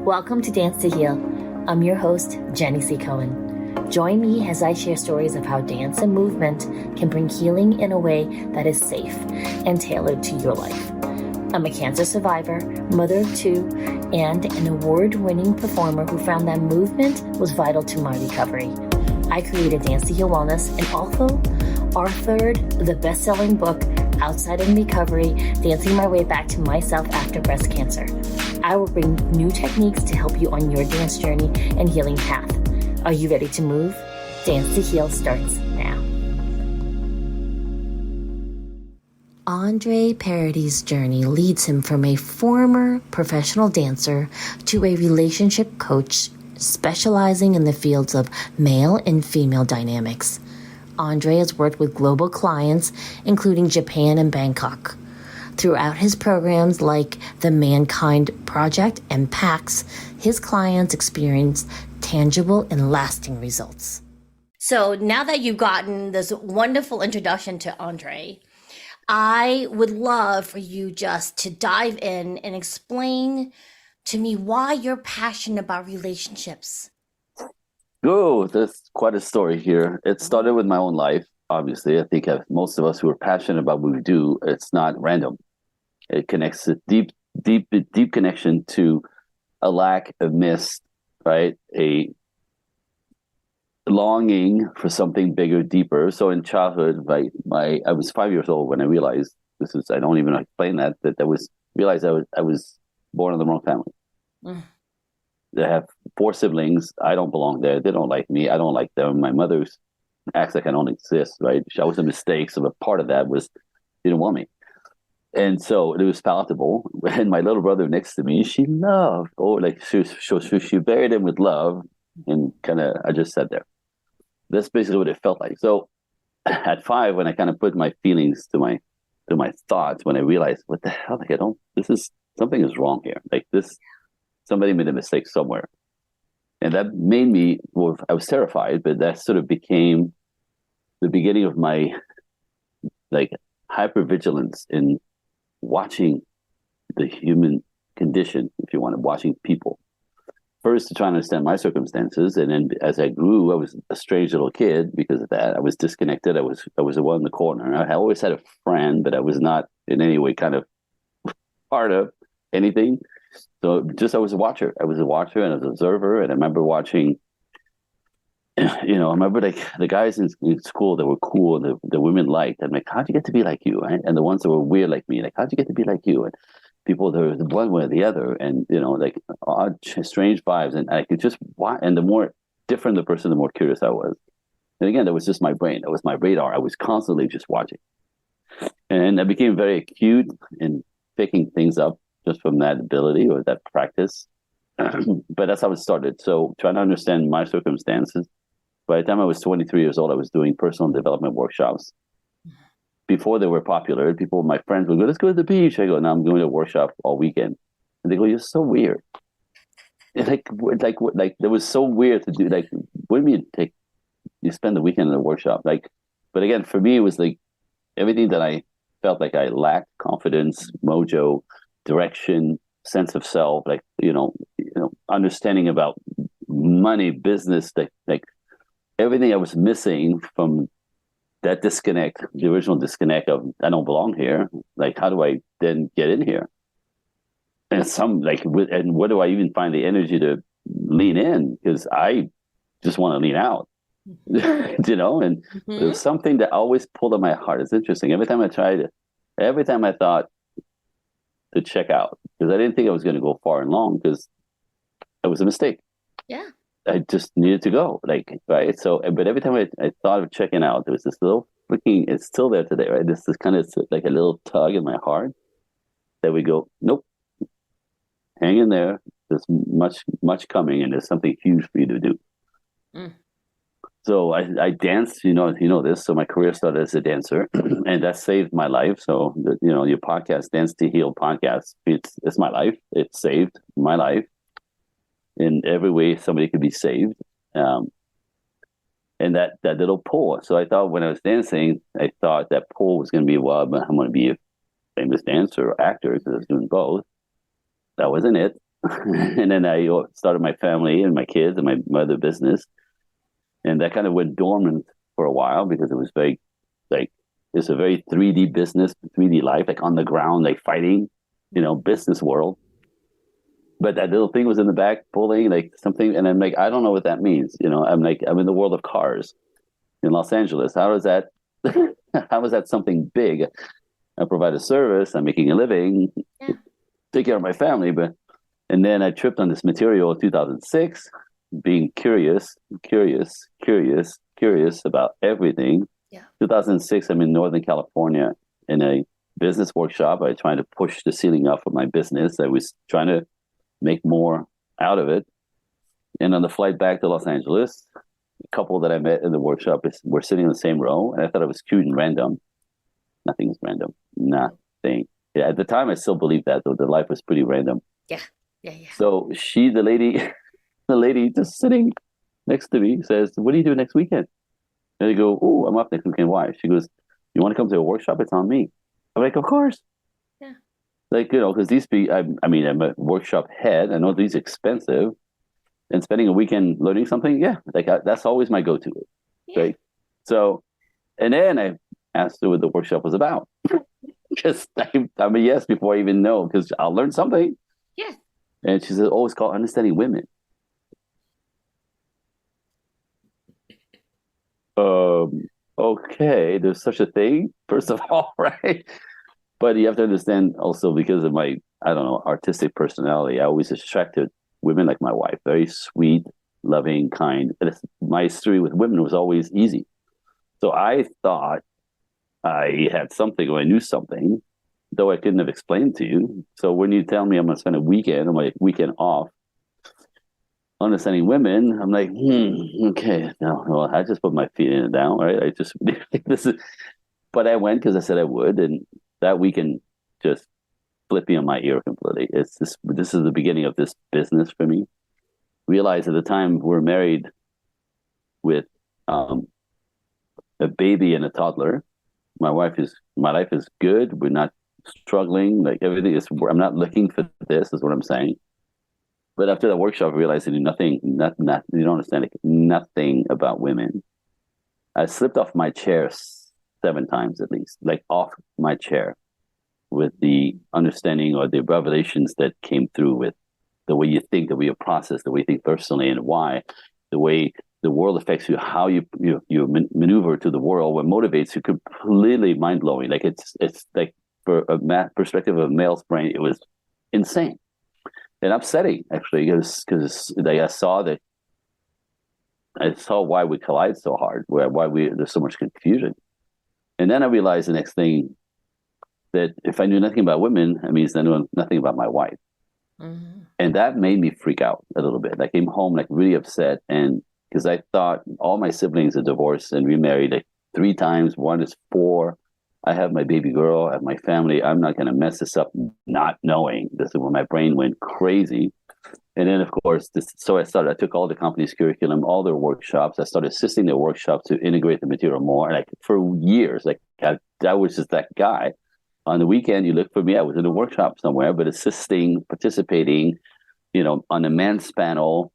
Welcome to Dance to Heal. I'm your host, Jenny C. Cohen. Join me as I share stories of how dance and movement can bring healing in a way that is safe and tailored to your life. I'm a cancer survivor, mother of two, and an award-winning performer who found that movement was vital to my recovery. I created Dance to Heal Wellness and also authored the best-selling book, Outside in Recovery, Dancing My Way Back to Myself After Breast Cancer. I will bring new techniques to help you on your dance journey and healing path. Are you ready to move? Dance to Heal starts now. Andre Paradis' journey leads him from a former professional dancer to a relationship coach specializing in the fields of male and female dynamics. Andre has worked with global clients, including Japan and Bangkok. Throughout his programs like the Mankind Project and PAX, his clients experience tangible and lasting results. So now that you've gotten this wonderful introduction to Andre, I would love for you just to dive in and explain to me why you're passionate about relationships. Oh, there's quite a story here. It started with my own life, obviously. I think most of us who are passionate about what we do, it's not random. It connects a deep connection to a lack, a miss, right? A longing for something bigger, deeper. So in childhood, I was 5 years old when I realized I don't even explain that realized I was born in the wrong family. Mm. They have 4 siblings. I don't belong there. They don't like me. I don't like them. My mother acts like I don't exist, right? I was a mistake. So a part of that was she didn't want me. And so it was palatable. And my little brother next to me, she loved, she buried him with love. And I just sat there. That's basically what it felt like. So at 5, when I kind of put my feelings to my thoughts, when I realized, what the hell, something is wrong here. Somebody made a mistake somewhere. And that made me, I was terrified, but that sort of became the beginning of my hypervigilance in watching the human condition, if you want, watching people. First, to try and understand my circumstances. And then as I grew, I was a strange little kid because of that. I was disconnected. I was the one in the corner. I always had a friend, but I was not in any way kind of part of anything. So I was a watcher. I was a watcher and I was an observer. And I remember watching, I remember the guys in school that were cool and the women liked. I'm like, how'd you get to be like you? Right? And the ones that were weird like me, how'd you get to be like you? And people that were the one way or the other, and odd, strange vibes. And I could just watch. And the more different the person, the more curious I was. And again, that was just my brain. That was my radar. I was constantly just watching. And I became very acute in picking things up just from that ability or that practice. But that's how it started. So trying to understand my circumstances. By the time I was 23 years old, I was doing personal development workshops. Before they were popular, my friends would go, let's go to the beach. I go, no, I'm going to a workshop all weekend. And they go, you're so weird. And that was so weird to do. What do you mean you spend the weekend in a workshop? But again, for me, it was everything that I felt like I lacked: confidence, mojo, direction, sense of self, understanding about money, business, everything I was missing from that disconnect, the original disconnect of I don't belong here. How do I then get in here? And and where do I even find the energy to lean in? Because I just want to lean out, and mm-hmm. There's something that always pulled at my heart. It's interesting. Every time I thought to check out, because I didn't think I was going to go far and long, because it was a mistake. Yeah. I just needed to go, right? So, but every time I thought of checking out, there was this little it's still there today, right? This is kind of like a little tug in my heart that we go, nope, hang in there. There's much coming, and there's something huge for you to do. Mm. So I danced, you know this. So my career started as a dancer, and that saved my life. So your podcast, Dance to Heal podcast, it's my life. It saved my life in every way somebody could be saved. And that little pull. So I thought when I was dancing, I thought that pull was going to be, well, I'm going to be a famous dancer or actor because I was doing both. That wasn't it. and then I started my family and my kids and my other business, and that kind of went dormant for a while because it was very like it's a very 3D business, 3D life, like on the ground, like fighting, business world. But that little thing was in the back pulling like something, and I'm like, I don't know what that means. I'm like, I'm in the world of cars in Los Angeles. How is that? How is that something big? I provide a service. I'm making a living, Yeah. take care of my family, and then I tripped on this material in 2006, being curious about everything. Yeah. 2006, I'm in Northern California in a business workshop. I was trying to push the ceiling up of my business. I was trying to make more out of it. And on the flight back to Los Angeles, a couple that I met in the workshop were sitting in the same row, and I thought it was cute and random. Nothing is random. Nothing. Yeah, at the time, I still believed that, though. The life was pretty random. Yeah. Yeah. Yeah. So the lady just sitting next to me says, "What do you do next weekend?" And I go, "Oh, I'm up next weekend. Why?" She goes, "You want to come to a workshop? It's on me." I'm like, "Of course." Yeah. Like, because I'm a workshop head. I know these are expensive, and spending a weekend learning something, yeah, like that's always my go-to, Yeah. right? So, and then I asked her what the workshop was about. Just I'm a yes before I even know, because I'll learn something. Yeah. And she said, "Oh, it's called Understanding Women." Okay, there's such a thing, first of all, right? But you have to understand also because of my, I don't know, artistic personality, I always attracted women like my wife, very sweet, loving, kind. And my history with women was always easy. So I thought I had something or I knew something, though I couldn't have explained to you. So when you tell me I'm going to spend a weekend or my weekend off understanding women, I'm like, okay, no, well, I just put my feet in it down, right? I just this is, but I went because I said I would, and that weekend just flipped me on my ear completely. It's this is the beginning of this business for me. Realized at the time we're married with a baby and a toddler. My life is good. We're not struggling. Like everything is. I'm not looking for this. Is what I'm saying. But after that workshop, I realized I knew nothing. Not you don't understand. Like, nothing about women. I slipped off my chair 7 times at least, like off my chair, with the understanding or the revelations that came through with the way you think, the way you process, the way you think personally, and why, the way the world affects you, how you maneuver to the world, what motivates you, completely mind blowing. Like it's like for a perspective of a male's brain, it was insane and upsetting actually because like I saw why we collide so hard, why there's so much confusion, and then I realized the next thing that if I knew nothing about women, it means I knew nothing about my wife. Mm-hmm. And that made me freak out a little bit. I came home like really upset, and because I thought all my siblings are divorced and remarried like 3 times. One is 4. I have my baby girl, I have my family. I'm not going to mess this up, not knowing. This is when my brain went crazy. And then, of course, so I took all the company's curriculum, all their workshops. I started assisting their workshops to integrate the material more. And like for years, like I was just that guy. On the weekend, you look for me. I was in a workshop somewhere, but assisting, participating, on a man's panel,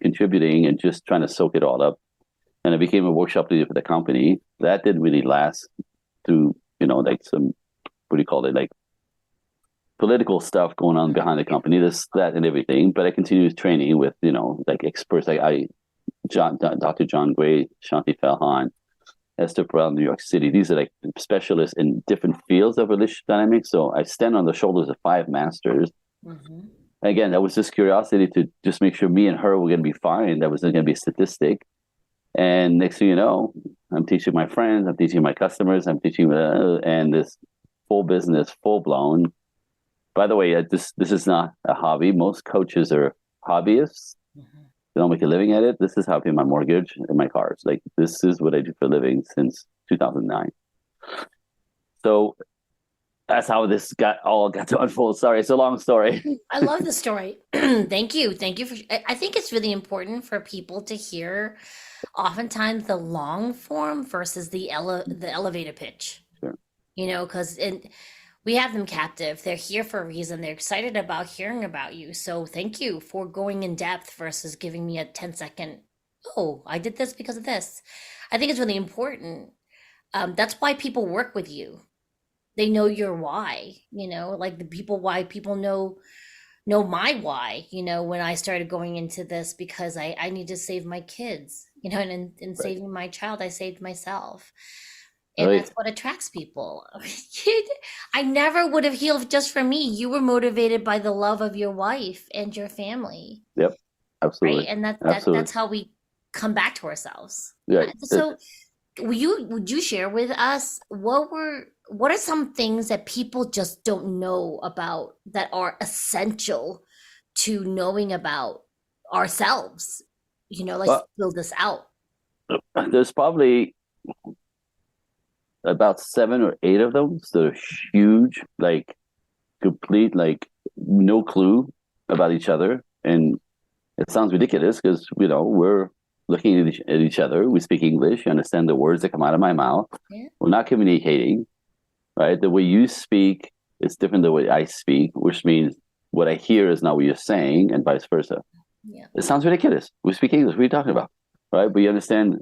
contributing and just trying to soak it all up. And I became a workshop leader for the company. That didn't really last through, like some, what do you call it, like political stuff going on behind the company, this, that, and everything. But I continued training with, like experts like Dr. John Gray, Shanti Falhan, Esther Perel, New York City. These are like specialists in different fields of relationship dynamics. So I stand on the shoulders of 5 masters. Mm-hmm. Again, that was just curiosity to just make sure me and her were going to be fine. That wasn't going to be a statistic. And next thing you know, I'm teaching my friends, I'm teaching my customers, I'm teaching, and this full business, full blown. By the way, this is not a hobby. Most coaches are hobbyists. Mm-hmm. They don't make a living at it. This is how I pay my mortgage and my cars. Like this is what I do for a living since 2009. So that's how this got to unfold. Sorry, it's a long story. I love the story. Thank you. Thank you for. I think it's really important for people to hear, oftentimes the long form versus the elevator pitch. Sure. Because We have them captive. They're here for a reason. They're excited about hearing about you. So thank you for going in depth versus giving me a 10-second, oh, I did this because of this. I think it's really important. That's why people work with you. They know your why, like the people why people know my why, when I started going into this because I need to save my kids, and in Right. saving my child, I saved myself. And Right. that's what attracts people. I never would have healed just for me. You were motivated by the love of your wife and your family, Yep. right? Absolutely. And Absolutely. that's how we come back to ourselves. Right. So would you share with us what are some things that people just don't know about that are essential to knowing about ourselves? Let's Well, build this out. there's probably about 7 or 8 of them. So they're huge, like complete, like no clue about each other. And it sounds ridiculous because, we're looking at each other. We speak English. You understand the words that come out of my mouth. Yeah. We're not communicating, right? The way you speak is different than the way I speak, which means what I hear is not what you're saying, and vice versa. Yeah. It sounds ridiculous. We speak English. What are you talking about? Right? But you understand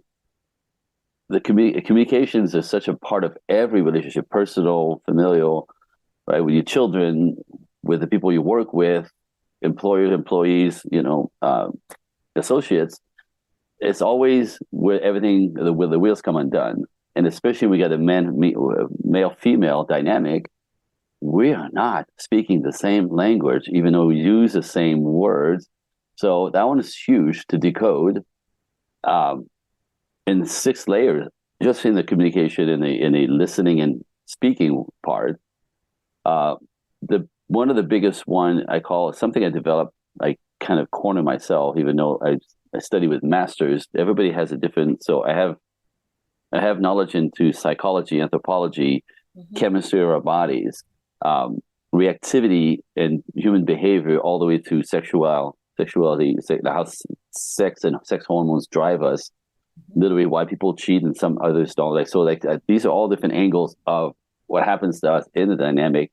the communications is such a part of every relationship, personal, familial, right? With your children, with the people you work with, employers, employees, associates. It's always where where the wheels come undone. And especially when we got a male female dynamic, we are not speaking the same language, even though we use the same words. So that one is huge to decode. Um, in 6 layers, just in the communication, in the listening and speaking part. The one of the biggest one I call something I developed. I kind of corner myself, even though I study with masters. Everybody has a different. So I have knowledge into psychology, anthropology, Hmm. chemistry of our bodies, um, reactivity and human behavior, all the way to sexuality, how sex and sex hormones drive us, literally why people cheat and some others don't. Like so, these are all different angles of what happens to us in the dynamic.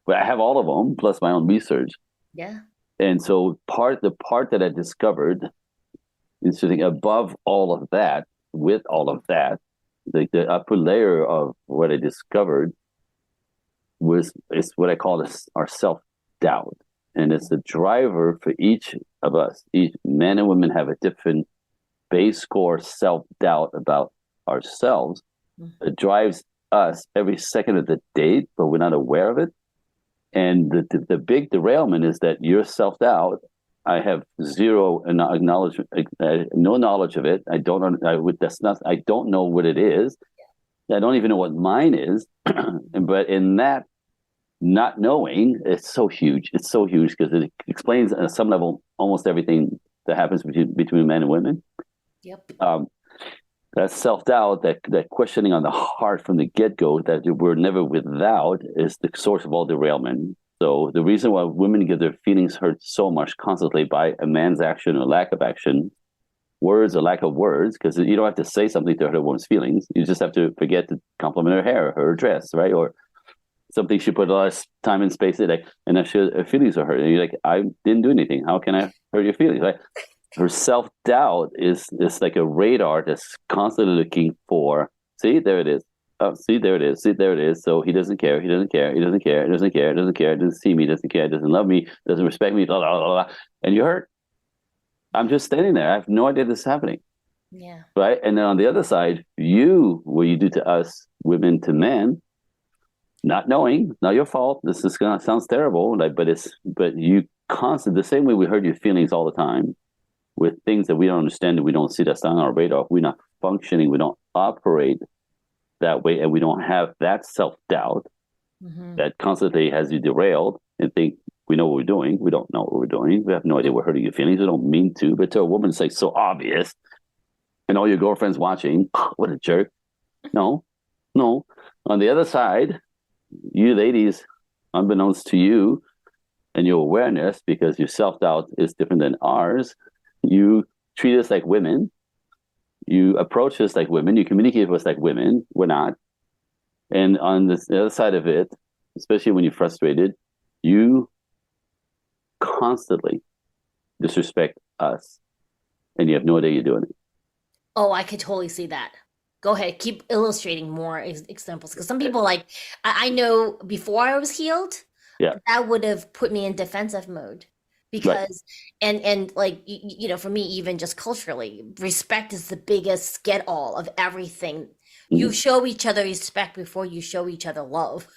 But I have all of them plus my own research, Yeah. and so the part that I discovered is sitting above all of that, with all of that, the upper layer of what I discovered is what I call our self doubt, and it's the driver for each of us. Each men and women have a different base score self doubt about ourselves. Mhm. It drives us every second of the day, but we're not aware of it. And the big derailment is that your self doubt. I have zero acknowledgement, no knowledge of it. I don't. That's not. I don't know what it is. I don't even know what mine is. But in that not knowing, it's so huge. It's so huge because it explains at some level almost everything that happens between men and women. Yep. Um, that self doubt, that questioning on the heart from the get go, that we're never without, is the source of all derailment. So the reason why women get their feelings hurt so much constantly by a man's action or lack of action, words or lack of words, because you don't have to say something to hurt a woman's feelings. You just have to forget to compliment her hair, her dress, right? Or something she put a lot of time and space in, like, and then her feelings are hurt. And you're like, I didn't do anything. How can I hurt your feelings? Right? Her self doubt is like a radar that's constantly looking for. See, there it is. Oh, see, there it is. See, there it is. So he doesn't care. He doesn't care. He doesn't care. He doesn't care. He doesn't care. He doesn't see me. Doesn't care. Doesn't love me. Doesn't respect me. Blah, blah, blah, blah. And you're hurt. I'm just standing there. I have no idea this is happening. Yeah. Right. And then on the other side, what you do to us, women to men, not knowing, not your fault. This is gonna sounds terrible, but you the same way we hurt your feelings all the time with things that we don't understand and we don't see that's on our radar. We're not functioning, we don't operate that way, and we don't have that self doubt Hmm. that constantly has you derailed and think we know what we're doing. We don't know what we're doing. We have no idea we're hurting your feelings. We don't mean to, but to a woman, it's like so obvious. And all your girlfriends watching, what a jerk. No, no. On the other side, you ladies, unbeknownst to you and your awareness, because your self doubt is different than ours, you treat us like women. You approach us like women. You communicate with us like women. We're not. And on the other side of it, especially when you're frustrated, you constantly disrespect us, and you have no idea you're doing it. Oh, I could totally see that. Go ahead, keep illustrating more examples because some people like I know before I was healed, Yeah, that would have put me in defensive mode right. because and like you know for me even just culturally respect is the biggest get all of everything. You Mhm. show each other respect before you show each other love.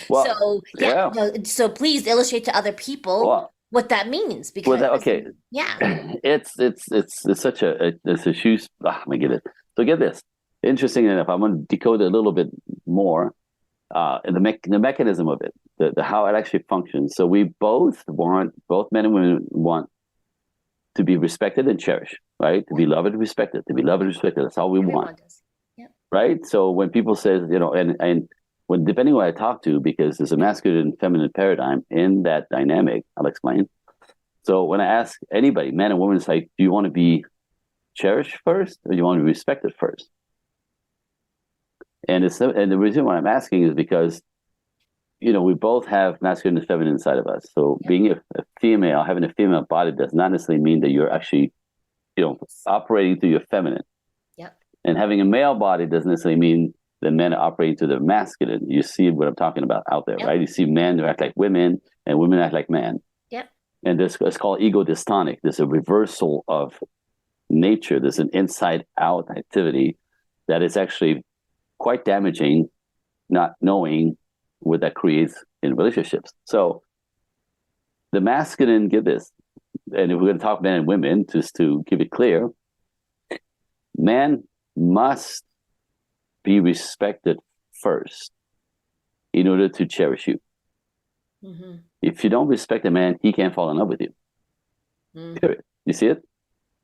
Well, So yeah, yeah. no, so please illustrate to other people Well, what that means well, because that, okay. yeah. It's such it's a huge. My goodness. So get this. Interesting enough, I'm going to decode it a little bit more. The mechanism of it, the how it actually functions. So we both men and women want to be respected and cherished, right? To be loved and respected, to be loved and respected. That's all we want, Everyone does. Yep. right? So when people say, and when depending on who I talk to, because there's a masculine and feminine paradigm in that dynamic, I'll explain. So when I ask anybody, man and woman, it's like, do you want to be cherished first, or do you want to be respected first? And the reason why I'm asking is because we both have masculine and feminine inside of us. So Yep. being a female, having a female body does not necessarily mean that you're actually, operating through your feminine. Yep. And having a male body doesn't necessarily mean that men are operating through their masculine. You see what I'm talking about out there, Yep. right? You see men who act like women and women act like men. Yep. And it's called ego dystonic. There's a reversal of nature. There's an inside out activity that is actually quite damaging, not knowing what that creates in relationships. So the masculine, get this, and if we're going to talk men and women, just to give it clear, man must be respected first in order to cherish you. Mm-hmm. If you don't respect a man, he can't fall in love with you. Mm. Period. You see it?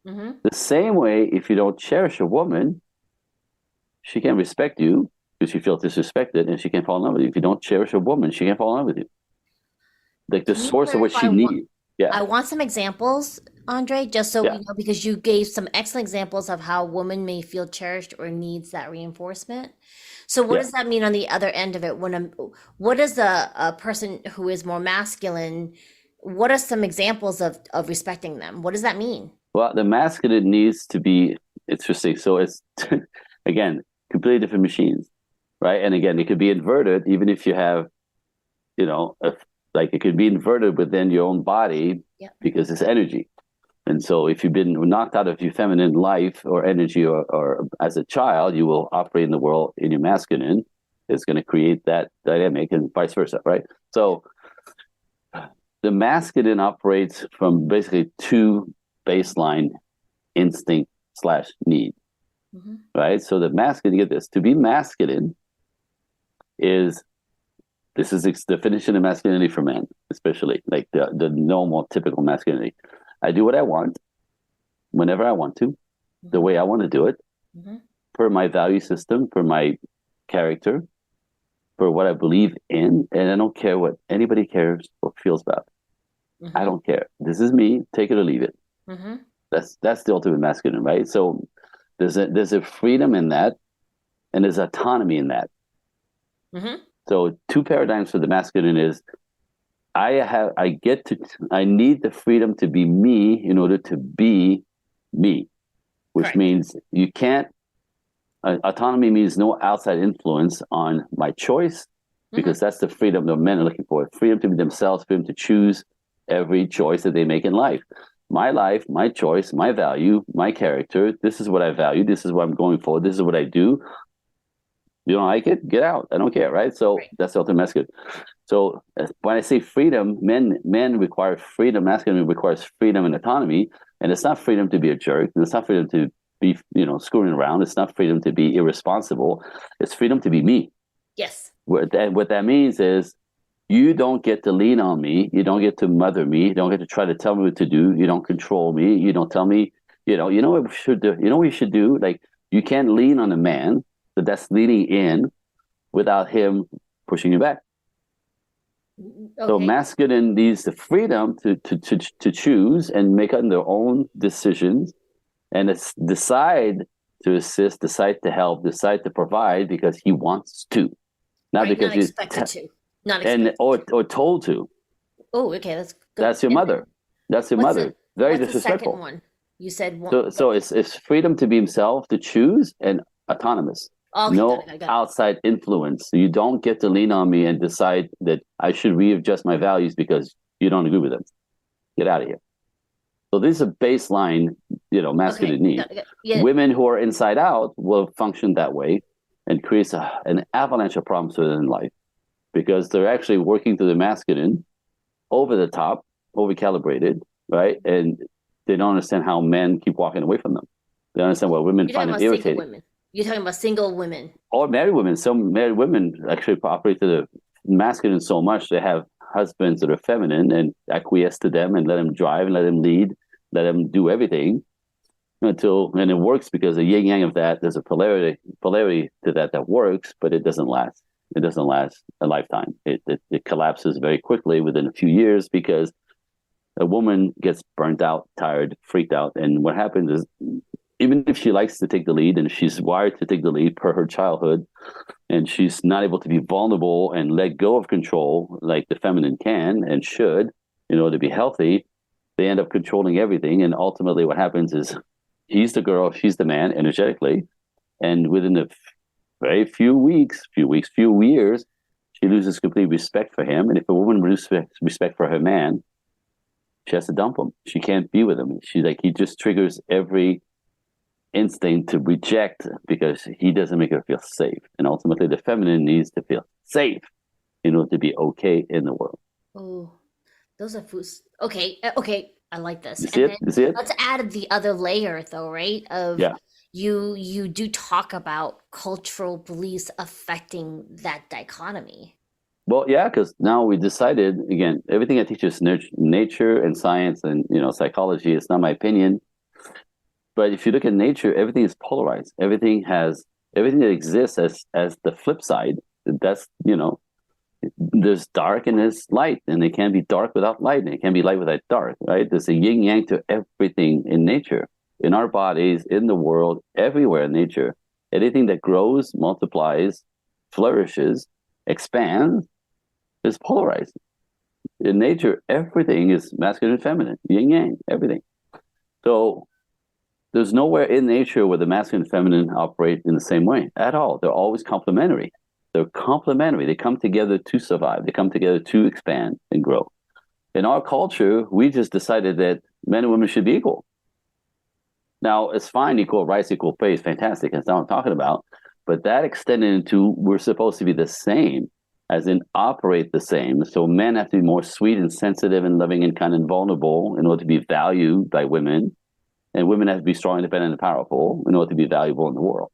Mm-hmm. The same way, if you don't cherish a woman, she can't respect you because she feels disrespected, and she can't fall in love with you. If you don't cherish a woman, she can't fall in love with you. Like the Can you source of what she clarify what needs. Yeah, I want some examples, Andre, just so we yeah, know, because you gave some excellent examples of how women may feel cherished or needs that reinforcement. So what yeah. does that mean on the other end of it? What is a person who is more masculine? What are some examples of respecting them? What does that mean? Well, the masculine needs to be interesting. So it's again completely different machines, right? And again, it could be inverted, even if you have, like it could be inverted within your own body Yeah. because it's energy. And so if you've been knocked out of your feminine life or energy or as a child, you will operate in the world in your masculine. It's going to create that dynamic and vice versa, right? So the masculine operates from basically two baseline instinct slash need, Mm-hmm. right? So the masculine, get this, to be masculine is, this is the definition of masculinity for men, especially like the normal, typical masculinity. I do what I want, whenever I want to, the way I want to do it, Mm-hmm. per my value system, per my character, for what I believe in, and I don't care what anybody cares or feels about. Mm-hmm. I don't care. This is me. Take it or leave it. Mm-hmm. That's the ultimate masculine, right? So there's a freedom in that, and there's autonomy in that. Mm-hmm. So two paradigms for the masculine is I need the freedom to be me in order to be me, which Correct. means you can't. Autonomy means no outside influence on my choice, because that's the freedom that men are looking for: freedom to be themselves, freedom to choose every choice that they make in life. My life, my choice, my value, my character. This is what I value. This is what I'm going for. This is what I do. You don't like it? Get out. I don't care, right? So Right. that's the ultimate masculine. So when I say freedom, men require freedom. Masculine requires freedom and autonomy, and it's not freedom to be a jerk. And it's not freedom to be, screwing around. It's not freedom to be irresponsible. It's freedom to be me. Yes. What that means is, you don't get to lean on me. You don't get to mother me. You don't get to try to tell me what to do. You don't control me. You don't tell me, you know what we should do. You know what we should do? Like, you can't lean on a man, but that's leaning in without him pushing you back. So Okay. masculine needs the freedom to choose and make on their own decisions, and it's decide to assist, decide to help, decide to provide because he wants to, not Right. because Not expected to. Not and expected to. or told to. Oh, okay, that's good. That's your And mother. That's your what's mother. the Very what's the second disrespectful. one? You said one. So it's freedom to be himself, to choose, and autonomous. Okay, got No it, got it, got it. outside influence. So you don't get to lean on me and decide that I should readjust my values because you don't agree with them. Get out of here. So this is a baseline, masculine Okay, need. got it, got it. Yeah. Women who are inside out will function that way and creates an avalanche of problems within life because they're actually working to the masculine over the top, over calibrated, right? And they don't understand how men keep walking away from them. They don't understand why women You're find talking them about single irritating. women. You're talking about single women. Or married women. Some married women actually operate to the masculine so much they have husbands that are feminine and acquiesce to them and let them drive and let them lead, let them do everything and it works because the yin yang of that, there's a polarity to that works, but it doesn't last. It doesn't last a lifetime. It collapses very quickly within a few years because a woman gets burnt out, tired, freaked out. And what happens is, even if she likes to take the lead and she's wired to take the lead per her childhood, and she's not able to be vulnerable and let go of control like the feminine can and should, to be healthy, they end up controlling everything. And ultimately what happens is he's the girl, she's the man energetically. And within a very few years, she loses complete respect for him. And if a woman loses respect for her man, she has to dump him. She can't be with him. He just triggers every instinct to reject because he doesn't make her feel safe. And ultimately the feminine needs to feel safe in order to be okay in the world. Oh, those are foods. Okay, okay, I like this. You see it? You see it? Let's add the other layer, though, right? Of Yeah. you do talk about cultural beliefs affecting that dichotomy. Well, yeah, because now we decided, again, everything I teach is nature and science and, psychology. It's not my opinion. But if you look at nature, everything is polarized. Everything that exists as the flip side. That's, there's dark and there's light, and it can't be dark without light, and it can't be light without dark, right? There's a yin yang to everything in nature, in our bodies, in the world, everywhere in nature. Anything that grows, multiplies, flourishes, expands is polarized. In nature, everything is masculine and feminine, yin yang, everything. So there's nowhere in nature where the masculine and feminine operate in the same way at all. They're always complementary. They're complementary. They come together to survive. They come together to expand and grow. In our culture, we just decided that men and women should be equal. Now, it's fine, equal rights, equal pay is fantastic. That's not what I'm talking about. But that extended into we're supposed to be the same, as in operate the same. So men have to be more sweet and sensitive and loving and kind and vulnerable in order to be valued by women. And women have to be strong, independent, and powerful in order to be valuable in the world.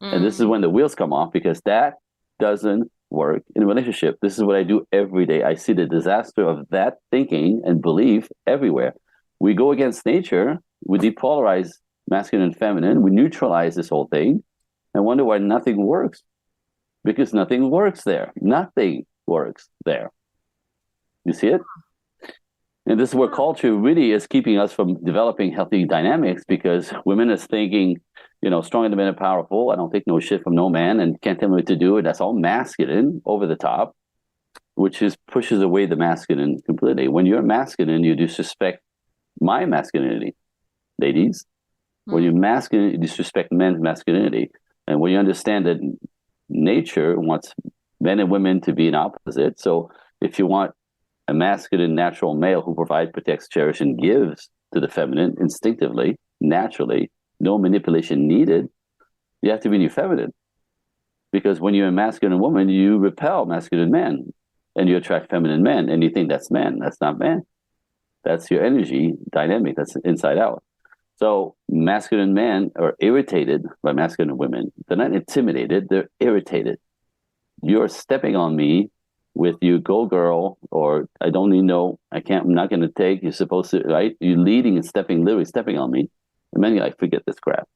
And this is when the wheels come off, because that doesn't work in a relationship. This is what I do every day. I see the disaster of that thinking and belief everywhere. We go against nature, we depolarize masculine and feminine, we neutralize this whole thing, and wonder why nothing works. Because nothing works there. Nothing works there. You see it? And this is where culture really is keeping us from developing healthy dynamics, because women is thinking, strong, independent, powerful. I don't take no shit from no man and can't tell me what to do. And that's all masculine, over the top, which pushes away the masculine completely. When you're masculine, you disrespect my masculinity, ladies. When you're masculine, you disrespect men's masculinity. And when you understand that nature wants men and women to be an opposite. So if you want a masculine, natural male who provides, protects, cherishes, and gives to the feminine instinctively, naturally, no manipulation needed, you have to be in your feminine. Because when you're a masculine woman, you repel masculine men, and you attract feminine men, and you think that's man. That's not man. That's your energy dynamic. That's inside out. So masculine men are irritated by masculine women. They're not intimidated. They're irritated. You're stepping on me with you, go girl, or I don't need I'm not going to take, you're supposed to, right? You're leading and literally stepping on me. And then you're like, forget this crap.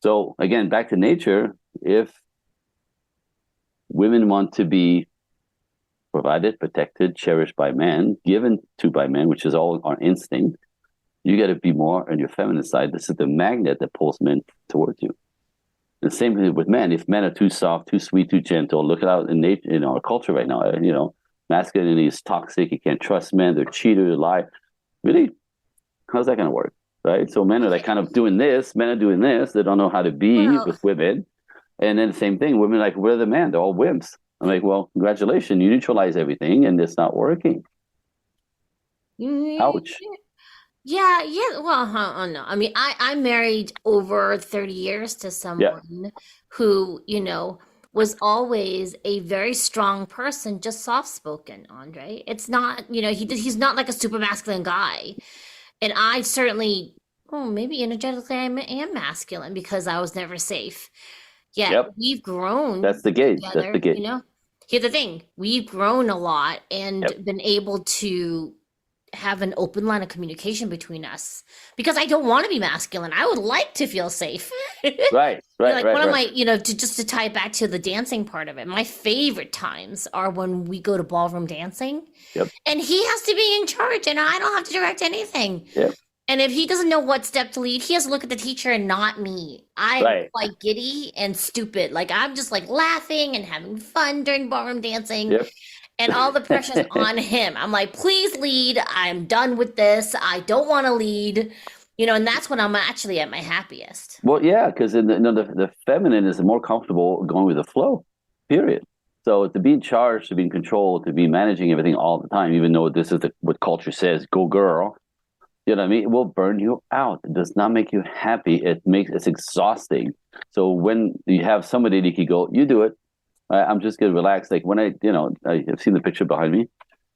So again, back to nature, if women want to be provided, protected, cherished by men, given to by men, which is all our instinct, you got to be more on your feminine side. This is the magnet that pulls men towards you. The same thing with men. If men are too soft, too sweet, too gentle, look out in our culture right now. masculinity is toxic. You can't trust men. They're cheaters, lie. Really? How's that going to work? Right? So men are like kind of doing this. Men are doing this. They don't know how to be with women. And then the same thing. Women are like, where are the men? They're all wimps. I'm like, well, congratulations. You neutralize everything and it's not working. Ouch. Yeah, yeah. Well, no. I mean, I married over 30 years to Yeah. someone who, was always a very strong person, just soft-spoken, Andre. It's not, he's not like a super masculine guy. And I certainly, maybe energetically I am masculine because I was never safe. Yet Yep. we've grown That's the gauge. That's together, the gauge. Here's the thing, we've grown a lot and Yep. been able to have an open line of communication between us because I don't want to be masculine. I would like to feel safe. Right. Like one of my, to tie it back to the dancing part of it, my favorite times are when we go to ballroom dancing. Yep. And he has to be in charge and I don't have to direct anything. Yep. And if he doesn't know what step to lead, he has to look at the teacher and not me. I'm like giddy and stupid. Like I'm just like laughing and having fun during ballroom dancing. Yep. And all the pressure's on him. I'm like, please lead. I'm done with this. I don't want to lead. And that's when I'm actually at my happiest. Well, yeah, because the feminine is more comfortable going with the flow, period. So to be in charge, to be in control, to be managing everything all the time, even though this is what culture says, go girl, you know what I mean? It will burn you out. It does not make you happy. It's exhausting. So when you have somebody that you can go, you do it. I'm just going to relax. Like when I've seen the picture behind me.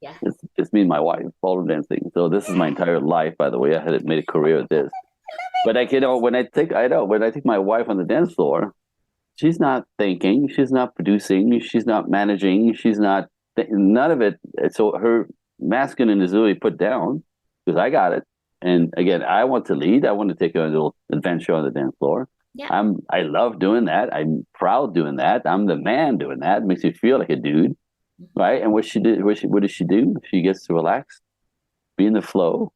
Yeah. It's me and my wife, ballroom dancing. So this is my entire life, by the way. I had made a career of this. But when I take my wife on the dance floor, she's not thinking, she's not producing, she's not managing, she's not none of it. So her masculine is really put down because I got it. And again, I want to lead. I want to take a little adventure on the dance floor. Yeah. I love doing that. I'm proud doing that. I'm the man doing that. It makes me feel like a dude, right? And what does she do? She gets to relax, be in the flow,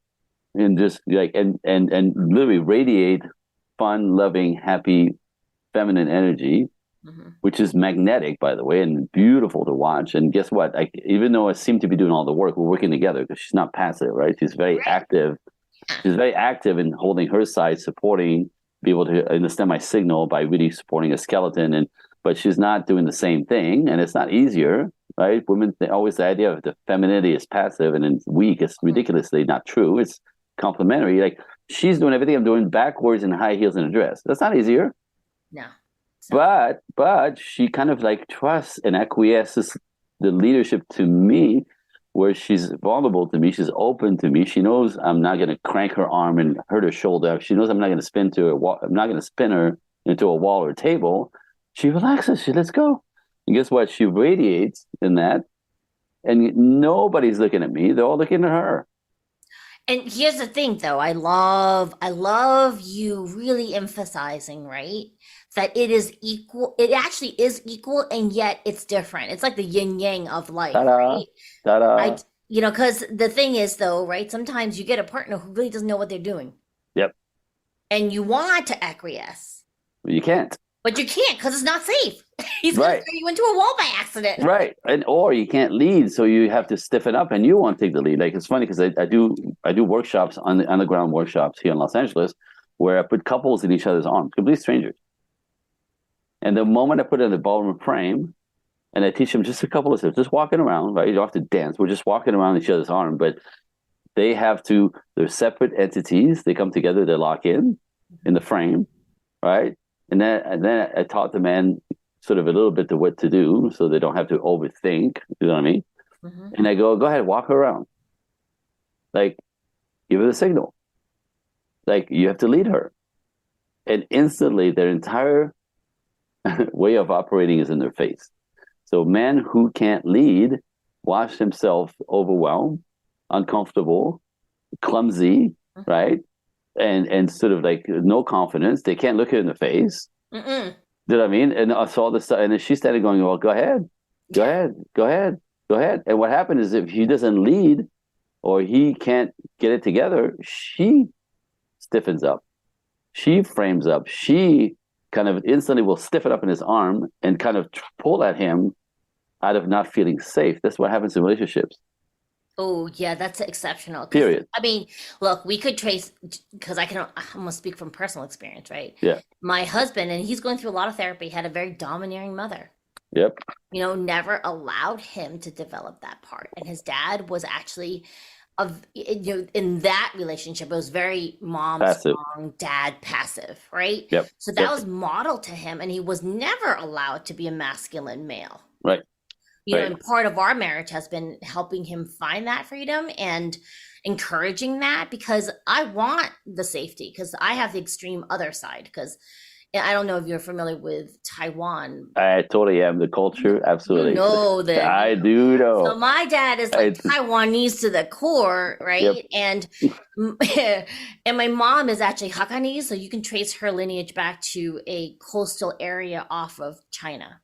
and just like and literally radiate fun, loving, happy, feminine energy, which is magnetic, by the way, and beautiful to watch. And guess what? Even though I seem to be doing all the work, we're working together because she's not passive, right? She's very active. She's very active in holding her side, supporting, be able to understand my signal by really supporting a skeleton. But she's not doing the same thing, and it's not easier, right? Women always the idea of the femininity is passive and it's weak. It's ridiculously not true. It's complementary. Like she's doing everything I'm doing backwards in high heels and a dress. That's not easier. No. But she kind of like trusts and acquiesces the leadership to me, where she's vulnerable to me. She's open to me. She knows I'm not going to crank her arm and hurt her shoulder. She knows I'm not going to spin to a wall. I'm not going to spin her into a wall or a table. She relaxes. She lets go. And guess what? She radiates in that. And nobody's looking at me. They're all looking at her. And here's the thing, though. I love you really emphasizing, right, that it is equal. It actually is equal, and yet it's different. It's like the yin yang of life, Ta-da. right? Ta-da. Because the thing is, though, right, sometimes you get a partner who really doesn't know what they're doing. Yep. And you want to acquiesce. Well, you can't. But you can't because it's not safe. He's going to throw you into a wall by accident. Right. Or you can't lead, so you have to stiffen up and you want to take the lead. Like it's funny because I do workshops on the underground workshops here in Los Angeles where I put couples in each other's arms, complete strangers. And the moment I put it in the ballroom frame and I teach them just a couple of steps, just walking around, right? You don't have to dance. We're just walking around each other's arm, but they're separate entities. They come together, they lock in the frame, right? And then I taught the men sort of a little bit to what to do so they don't have to overthink, you know what I mean? Mm-hmm. And I go ahead, walk her around. Like, give her the signal. Like, you have to lead her. And instantly, their entire way of operating is in their face. So men who can't lead watch themselves overwhelmed, uncomfortable, clumsy, right? And sort of like no confidence. They can't look her in the face. Mm-mm. You know what I mean? And I saw this, and then she started going, well, go ahead. And what happened is if he doesn't lead or he can't get it together, she stiffens up. She frames up. She kind of instantly will stiffen up in his arm and kind of pull at him out of not feeling safe. That's what happens in relationships. Oh, yeah, that's exceptional. Because, Period. I mean, look, we could trace, because I'm going to speak from personal experience, right? Yeah. My husband, and he's going through a lot of therapy, had a very domineering mother. Yep. Never allowed him to develop that part. And his dad was actually in that relationship, it was very mom Passive. strong, dad passive, right? Yep. So that was modeled to him, and he was never allowed to be a masculine male. Right. And part of our marriage has been helping him find that freedom and encouraging that, because I want the safety, because I have the extreme other side, because I don't know if you're familiar with Taiwan. I totally am. The culture, absolutely. You know that. I do know. So my dad is like Taiwanese to the core, right? Yep. And and my mom is actually Hakkanese, so you can trace her lineage back to a coastal area off of China.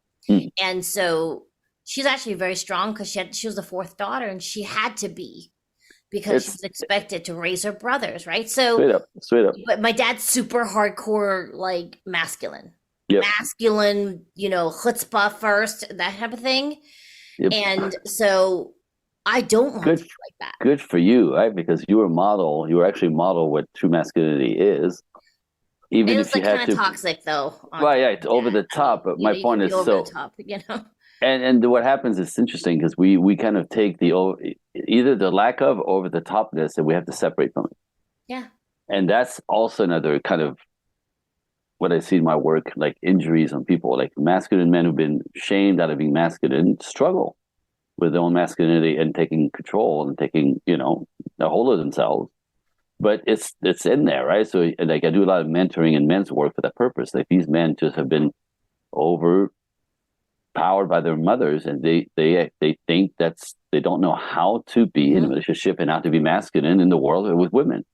And so she's actually very strong, because she was the fourth daughter, and she had to be, because she was expected to raise her brothers, right? So straight up. But my dad's super hardcore, like masculine. Yep. Masculine, chutzpah first, that type of thing. Yep. And so I don't want to be like that. Good for you, right? Because you were actually model what true masculinity is. Even it was if you like had kind of toxic, though. Right, yeah, it's over the top. But my point is, over the top, And what happens is interesting, because we kind of take either the lack of over the topness, and we have to separate from it. Yeah. And that's also another kind of what I see in my work, like injuries on people, like masculine men who've been shamed out of being masculine struggle with their own masculinity and taking control and taking, a hold of themselves. But it's in there, right? So like I do a lot of mentoring and men's work for that purpose. Like these men just have been overpowered by their mothers, and they think they don't know how to be in a relationship and how to be masculine in the world with women.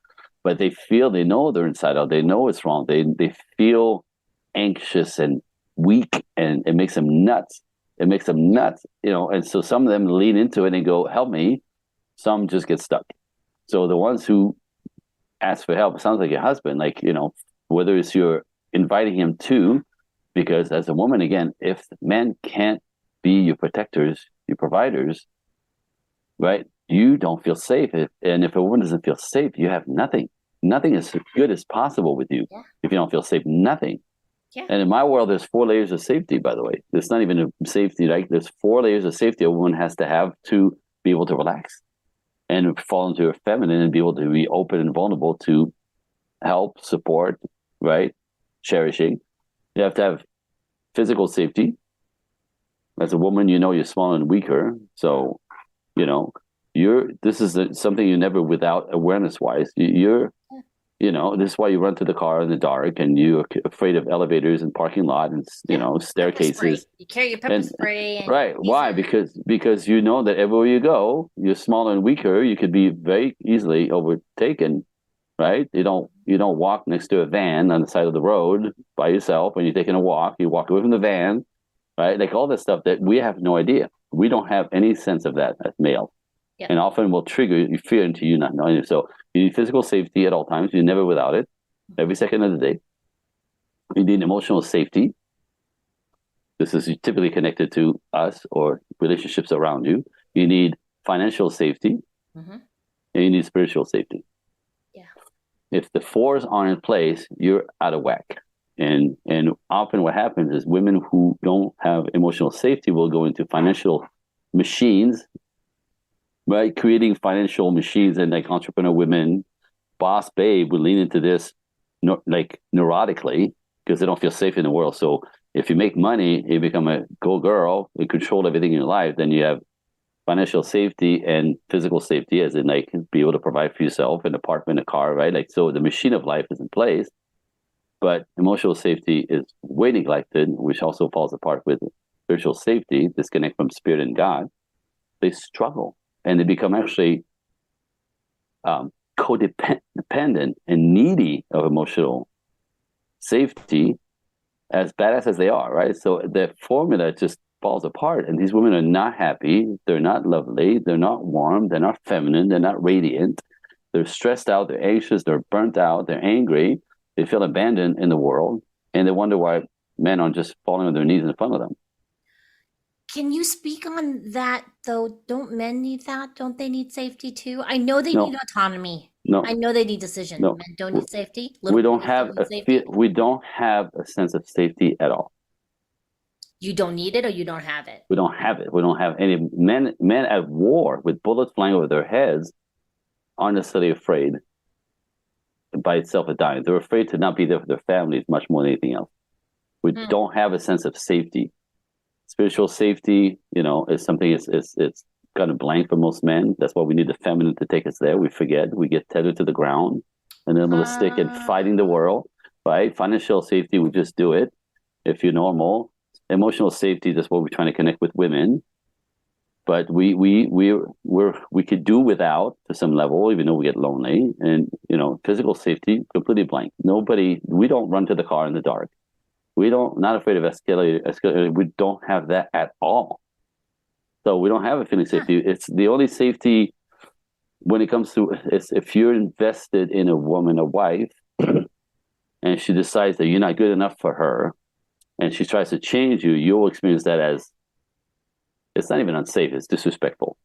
But they know they're inside out. They know it's wrong. They feel anxious and weak, and it makes them nuts. And so some of them lean into it and go, help me. Some just get stuck. So the ones who ask for help, it sounds like your husband, whether it's you're inviting him to, because as a woman, again, if men can't be your protectors, your providers, right, you don't feel safe. And if a woman doesn't feel safe, you have nothing. Nothing is as good as possible with you. If you don't feel safe, nothing. Yeah. And in my world, there's 4 layers of safety, by the way. There's not even a safety, like there's 4 layers of safety a woman has to have to be able to relax and fall into her feminine and be able to be open and vulnerable to help, support, right? Cherishing. You have to have physical safety. As a woman, you're smaller and weaker. So, this is something you never, without awareness-wise, this is why you run to the car in the dark, and you're afraid of elevators and parking lot and, staircases. You carry your pepper spray. Right. Why? Because you know that everywhere you go, you're smaller and weaker. You could be very easily overtaken, right? You don't walk next to a van on the side of the road by yourself when you're taking a walk. You walk away from the van, right? Like all that stuff that we have no idea. We don't have any sense of that as male. Yeah. And often will trigger your fear into you not knowing it. So you need physical safety at all times. You're never without it, every second of the day. You need emotional safety. This is typically connected to us or relationships around you. You need financial safety, and you need spiritual safety. Yeah. If the 4s aren't in place, you're out of whack. And often what happens is women who don't have emotional safety will go into financial machines, right? Creating financial machines, and like entrepreneur women, boss babe would lean into this neurotically, because they don't feel safe in the world. So if you make money, you become a go girl, you control everything in your life, then you have financial safety and physical safety, as in be able to provide for yourself, an apartment, a car, right? So the machine of life is in place, but emotional safety is way neglected, which also falls apart with spiritual safety, disconnect from spirit and God. They struggle, and they become actually codependent and needy of emotional safety, as badass as they are, right? So the formula just falls apart, and these women are not happy. They're not lovely. They're not warm. They're not feminine. They're not radiant. They're stressed out. They're anxious. They're burnt out. They're angry. They feel abandoned in the world, and they wonder why men aren't just falling on their knees in front of them. Can you speak on that though? Don't men need that? Don't they need safety too? I know they No, need autonomy. no, I know they need decision. no. Men don't need safety. Little We don't boys don't have need safety. we don't have a sense of safety at all. You don't need it or you don't have it. We don't have it. We don't have any men at war with bullets flying over their heads aren't necessarily afraid by itself of dying. They're afraid to not be there for their families much more than anything else. We don't have a sense of safety. Spiritual safety, is something it's kind of blank for most men. That's why we need the feminine to take us there. We forget. We get tethered to the ground and then we'll stick in fighting the world, right? Financial safety, we just do it if you're normal. Emotional safety, that's what we're trying to connect with women. But we could do without to some level, even though we get lonely. And physical safety, completely blank. We don't run to the car in the dark. Not afraid of escalator. We don't have that at all. So we don't have a feeling of safety. It's the only safety when it comes to if you're invested in a woman, a wife, and she decides that you're not good enough for her, and she tries to change you, you'll experience that as it's not even unsafe, it's disrespectful.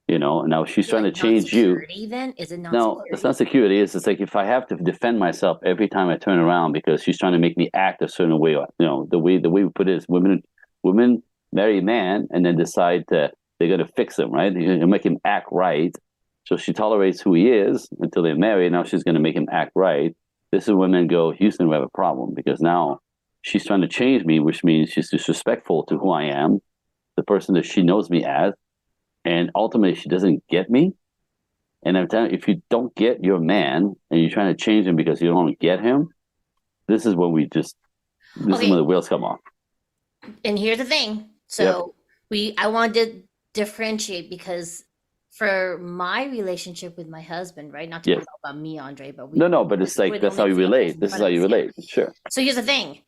Now she's trying to change you. Then is it not? No, security? it's not security. It's like if I have to defend myself every time I turn around because she's trying to make me act a certain way. The way we put it is women marry a man and then decide that they're going to fix him, right? They make him act right. So she tolerates who he is until they marry. Now she's going to make him act right. This is when men go, Houston, we have a problem because now she's trying to change me, which means she's disrespectful to who I am, the person that she knows me as, and ultimately she doesn't get me. And I'm telling you, if you don't get your man and you're trying to change him because you don't get him, this is when is when the wheels come off. And here's the thing. So I wanted to differentiate because for my relationship with my husband, right? Not to talk about me, Andre, but but it's like that's how you relate. This is how you relate. Sure. So here's the thing.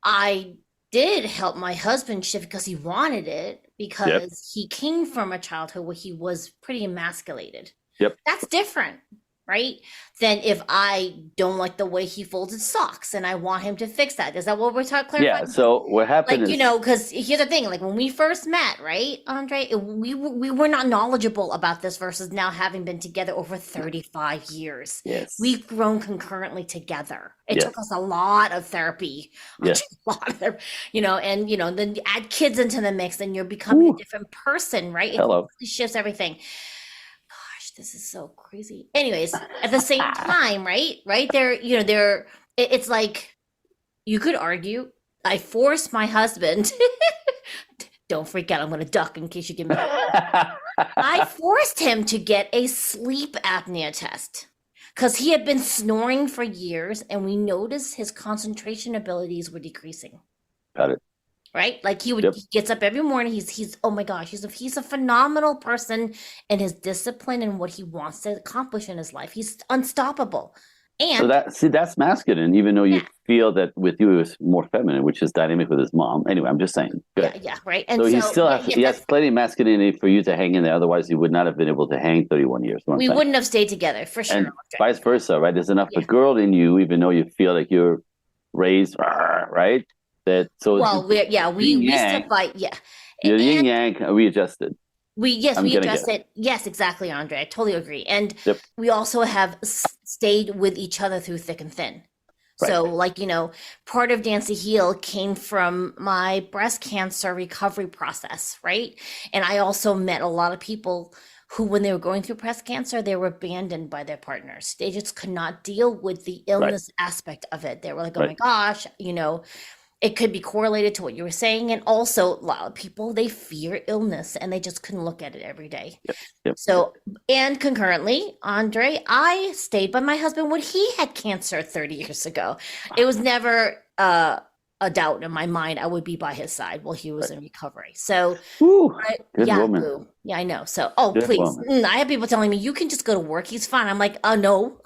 I did help my husband shift because he wanted it, because he came from a childhood where he was pretty emasculated. Yep. That's different, right? Than if I don't like the way he folds his socks and I want him to fix that. Is that what we're talking? Yeah. So what happened is, because here's the thing, like when we first met, right, Andre, we were not knowledgeable about this versus now having been together over 35 years. Yes. We've grown concurrently together. It took us a lot of therapy. Yes. A lot of therapy, and then you add kids into the mix and you're becoming a different person, right? It shifts everything. This is so crazy. Anyways, at the same time, right there, it's like you could argue I forced my husband. Don't freak out. I'm going to duck in case you give me. I forced him to get a sleep apnea test because he had been snoring for years, and we noticed his concentration abilities were decreasing. Got it. Right? Like he gets up every morning. He's oh my gosh, he's a phenomenal person in his discipline and what he wants to accomplish in his life. He's unstoppable. And so that's masculine, even though you feel that with you it was more feminine, which is dynamic with his mom. Anyway, I'm just saying. Yeah, right. And so he still has plenty of masculinity for you to hang in there. Otherwise, you would not have been able to hang 31 years. We wouldn't have stayed together for sure. And vice versa, right? There's enough of a girl in you, even though you feel like you're raised, right? We still fight. Yeah. Your yin yang readjusted. We adjusted. Yes, exactly, Andre. I totally agree. And we also have stayed with each other through thick and thin. Right. So part of Dance to Heal came from my breast cancer recovery process, right? And I also met a lot of people who, when they were going through breast cancer, they were abandoned by their partners. They just could not deal with the illness aspect of it. They were like, oh my gosh, it could be correlated to what you were saying. And also a lot of people, they fear illness and they just couldn't look at it every day. So, and concurrently, Andre, I stayed by my husband when he had cancer 30 years ago. It was never a doubt in my mind I would be by his side while he was in recovery. So, good woman. Boo. Yeah, I know. So, good please. Woman. I have people telling me, you can just go to work. He's fine. I'm like, oh, no.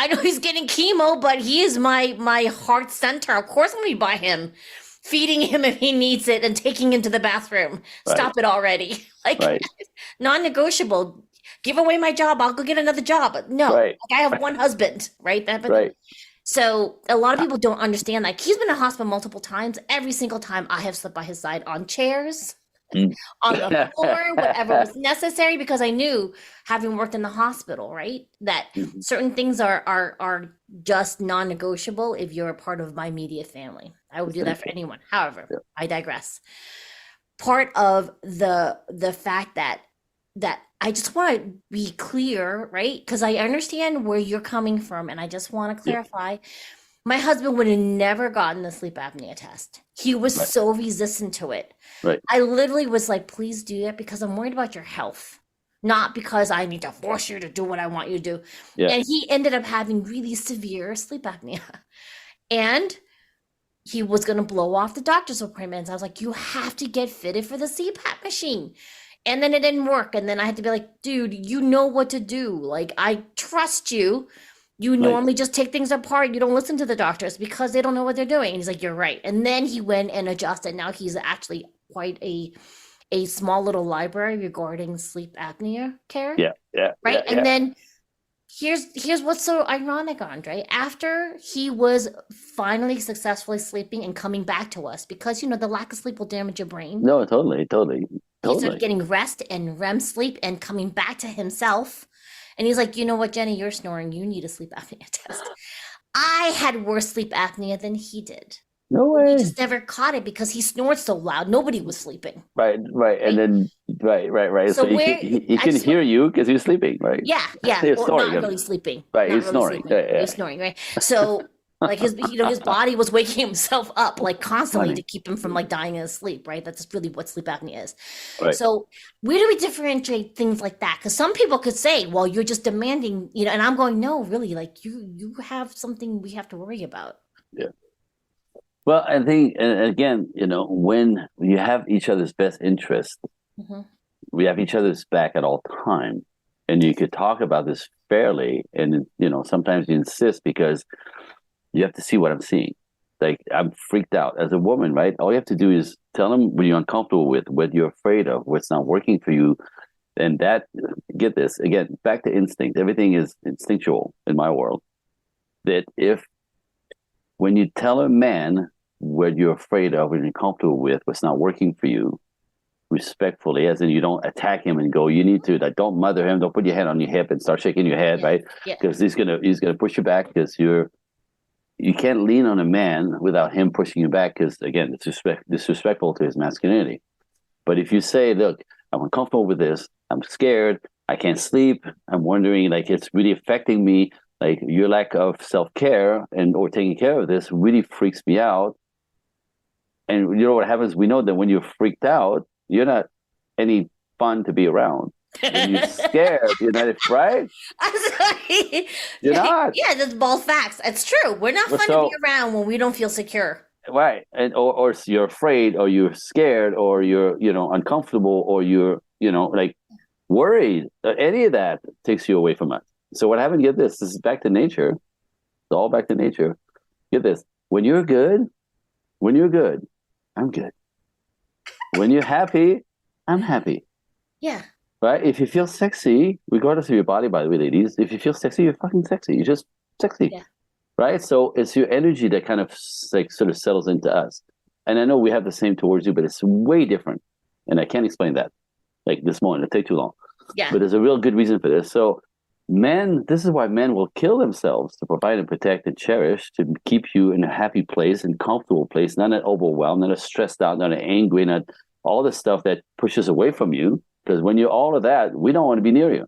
I know he's getting chemo, but he is my heart center. Of course I'm going to be by him, feeding him if he needs it and taking him to the bathroom. Right. Stop it already. Non-negotiable. Give away my job. I'll go get another job. No, I have one husband, right? Right. So a lot of people don't understand that. He's been in hospital multiple times. Every single time I have slept by his side on chairs, Mm. on the floor, whatever was necessary, because I knew, having worked in the hospital, right, that Mhm. certain things are just non-negotiable if you're a part of my immediate family. I would do that for anyone. However, Yeah. I digress. Part of the fact that I just want to be clear, right? Because I understand where you're coming from, and I just want to Yeah. clarify. My husband would have never gotten the sleep apnea test. He was Right. so resistant to it. Right. I literally was like, please do it because I'm worried about your health, not because I need to force you to do what I want you to do. Yeah. And he ended up having really severe sleep apnea. And he was going to blow off the doctor's appointments. I was like, you have to get fitted for the CPAP machine. And then it didn't work. And then I had to be like, dude, you know what to do. Like, I trust you. You Right. normally just take things apart. You don't listen to the doctors because they don't know what they're doing. And he's like, you're right. And then he went and adjusted. Now he's actually quite a small little library regarding sleep apnea care. Yeah. Yeah. Right. Yeah. And then here's what's so ironic, Andre. After he was finally successfully sleeping and coming back to us, because the lack of sleep will damage your brain. No, totally. He started getting rest and REM sleep and coming back to himself. And he's like, you know what, Jenny, you're snoring. You need a sleep apnea test. I had worse sleep apnea than he did. No We way. just never caught it because he snored so loud. Nobody was sleeping. Right. And then right. So he can hear you because he's sleeping, right? Yeah. He's Or snoring. not really sleeping. Right. Not He's really snoring. sleeping. Yeah. He's snoring, right? So like his body was waking himself up like constantly to keep him from like dying in his sleep, right? That's really what sleep apnea is. Right. So where do we differentiate things like that? Because some people could say, well, you're just demanding, and I'm going, no, really, like you have something we have to worry about. Yeah. Well, I think, and again, when you have each other's best interest, Mhm. we have each other's back at all time, and you could talk about this fairly, and sometimes you insist because you have to see what I'm seeing. Like, I'm freaked out as a woman, right? All you have to do is tell them what you're uncomfortable with, what you're afraid of, what's not working for you, and that, get this again, back to instinct. Everything is instinctual in my world. That when you tell a man what you're afraid of, what you're comfortable with, what's not working for you, respectfully, as in you don't attack him and go, you need to, like, don't mother him, don't put your hand on your hip and start shaking your head, right? Yeah. Because he's gonna push you back, because you can't lean on a man without him pushing you back, because again, it's disrespectful to his masculinity. But if you say, look, I'm uncomfortable with this, I'm scared, I can't sleep, I'm wondering, like, it's really affecting me, like, your lack of self-care or taking care of this really freaks me out. And you know what happens? We know that when you're freaked out, you're not any fun to be around. When you're scared, you're not, right? I'm sorry. You're not. Yeah, that's bald facts. It's true. We're not fun to be around when we don't feel secure. Right. And or you're afraid, or you're scared, or you're uncomfortable, or you're like worried. Any of that takes you away from us. So what happened? Get this. This is back to nature. It's all back to nature. Get this. When you're good, I'm good. When you're happy, I'm happy. Yeah. Right? If you feel sexy, regardless of your body, by the way, ladies, if you feel sexy, you're fucking sexy. You're just sexy. Yeah. Right? So it's your energy that kind of like sort of settles into us. And I know we have the same towards you, but it's way different. And I can't explain that. Like this morning, it'll take too long. Yeah. But there's a real good reason for this. So this is why men will kill themselves to provide and protect and cherish, to keep you in a happy place and comfortable place, not an overwhelmed, not a stressed out, not an angry, not all the stuff that pushes away from you. Because when you're all of that, we don't want to be near you.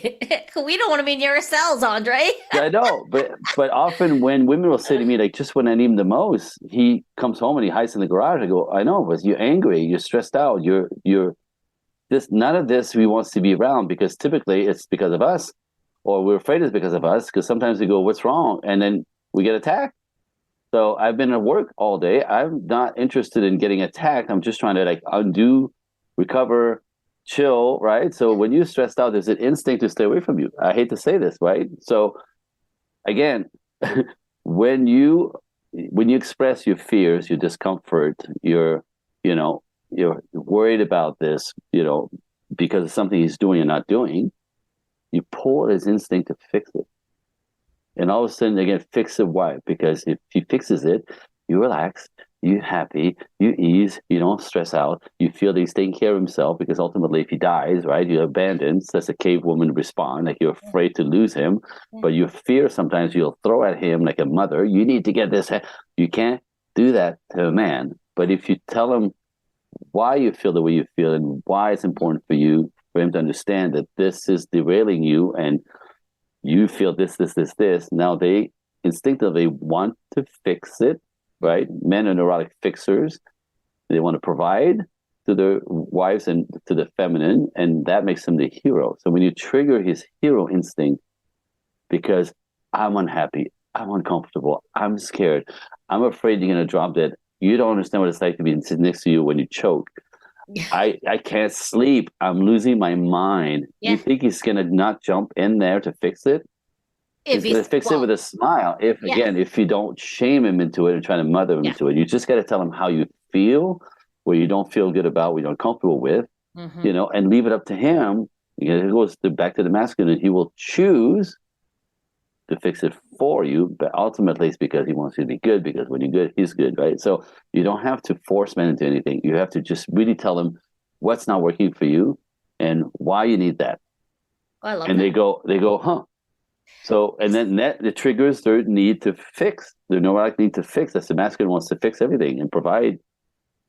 We don't want to be near ourselves, Andre. I know, but often when women will say to me, like, just when I need him the most, he comes home and he hides in the garage. I go, I know, but you're angry, you're stressed out, you're this. None of this we wants to be around, because typically it's because of us, or we're afraid it's because of us. Because sometimes we go, what's wrong, and then we get attacked. So I've been at work all day. I'm not interested in getting attacked. I'm just trying to like undo, recover, chill, right? So when you're stressed out, there's an instinct to stay away from you. I hate to say this, right? So again, when you express your fears, your discomfort, you're worried about this, because of something he's doing and not doing, you pull at his instinct to fix it. And all of a sudden, again, fix it. Why? Because if he fixes it, you relax, you happy, you ease, you don't stress out, you feel that he's taking care of himself, because ultimately if he dies, right, you're abandoned. So that's a cave woman respond, like you're afraid to lose him, but you fear sometimes you'll throw at him like a mother, you need to get this. You can't do that to a man. But if you tell him why you feel the way you feel and why it's important for you, for him to understand that this is derailing you and you feel this, now they instinctively want to fix it, right? Men are neurotic fixers. They want to provide to their wives and to the feminine, and that makes them the hero. So when you trigger his hero instinct, because I'm unhappy, I'm uncomfortable, I'm scared, I'm afraid you're going to drop dead. You don't understand what it's like to be sitting next to you when you choke. I can't sleep. I'm losing my mind. Yeah. You think he's going to not jump in there to fix it? He's going to fix it with a smile. If you don't shame him into it and try to mother him into it, you just got to tell him how you feel, what you don't feel good about, what you're uncomfortable with, and leave it up to him. It goes back to the masculine. He will choose to fix it for you, but ultimately it's because he wants you to be good, because when you're good, he's good, right? So you don't have to force men into anything. You have to just really tell them what's not working for you and why you need that. Oh, I love and that. they go, huh? So, and then it triggers their need to fix, their neurotic need to fix. That's the masculine wants to fix everything and provide,